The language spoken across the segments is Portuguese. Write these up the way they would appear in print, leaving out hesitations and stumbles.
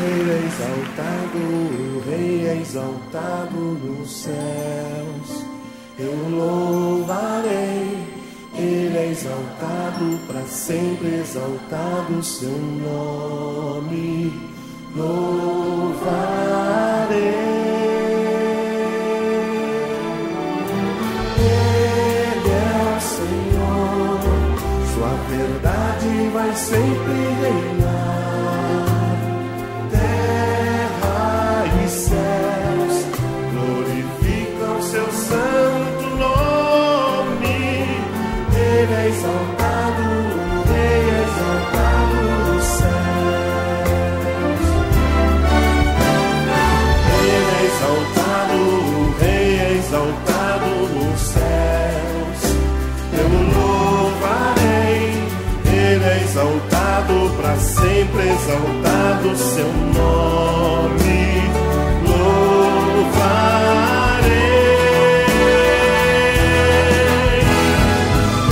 Ele é exaltado, o Rei é exaltado nos céus. Eu louvarei, Ele é exaltado, para sempre exaltado o seu nome. Louvarei. Ele é o Senhor, sua verdade vai sempre reinar. Terra e céus glorificam seu santo nome. Ele é exaltado, o Rei é exaltado nos céus. Ele é exaltado, o Rei é exaltado nos céus. Eu louvarei, Ele é exaltado, para sempre exaltado o seu nome. Louvarei.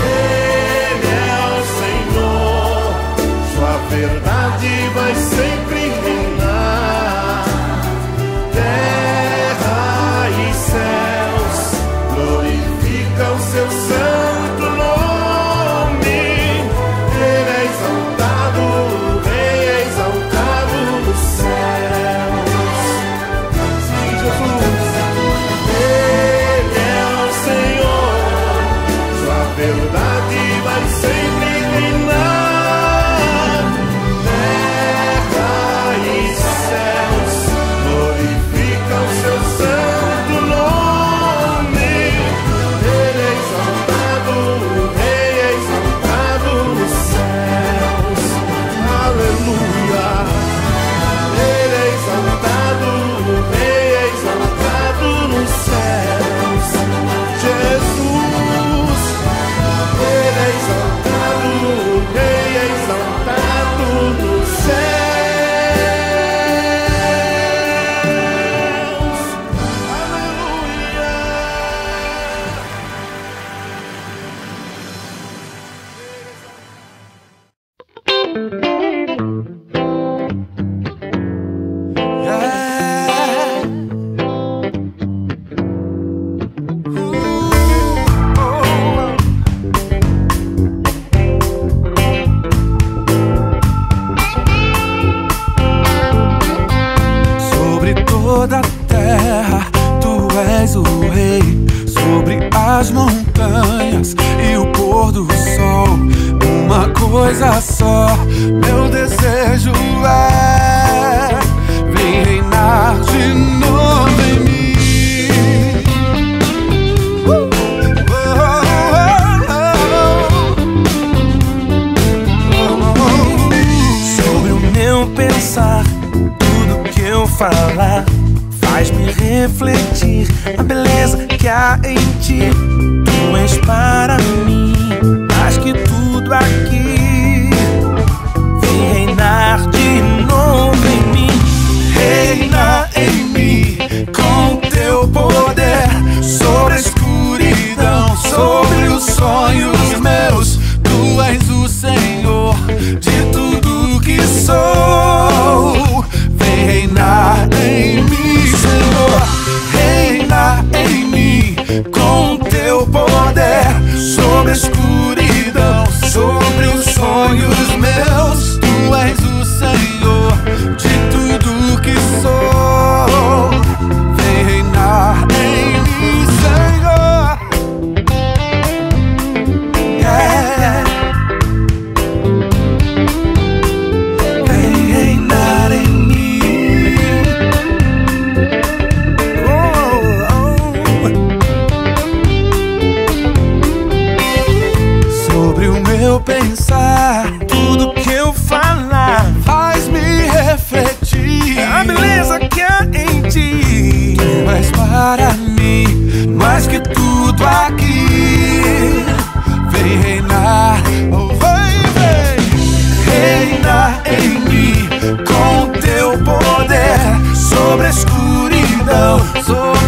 Ele é o Senhor, sua verdade vai sempre reinar. Terra e céus glorificam o seu santo nome. Ele é exaltado, o Rei é exaltado nos céus. Sim, Jesus. Ele é o Senhor, sua verdade vai sempre reinar. Terra e céus glorificam seu santo nome. Ele é exaltado, o Rei é exaltado nos céus. Aleluia. Ele é exaltado, o Rei é exaltado nos céus. Jesus. Ele é exaltado, o Rei é exaltado nos céus. Aleluia. Sobre toda a terra, tu és o Rei. Sobre as montanhas e o pôr do sol, uma coisa só, meu desejo é: vem reinar de novo em mim. Sobre o meu pensar, tudo que eu falar faz-me refletir a beleza que há em ti. Tu és para mim mais que tudo aqui. Vem reinar de novo em mim. Reina em mim com teu poder sobre a escuridão, sobre os sonhos meus. Tu és o Senhor de tudo que sou. Vem reinar em mim, Senhor. Reina em mim com teu poder sobre a escuridão, sobre os sonhos meus. Tu és o Senhor de tudo que sou. Vem reinar em mim, Senhor. Yeah. Vem reinar em mim. Sobre o meu pensar, tudo que eu falar faz-me refletir a beleza que há em ti. Tu és para mim mais que tudo aqui. Vem reinar, oh vem reinar em mim com teu poder sobre a escuridão, sobre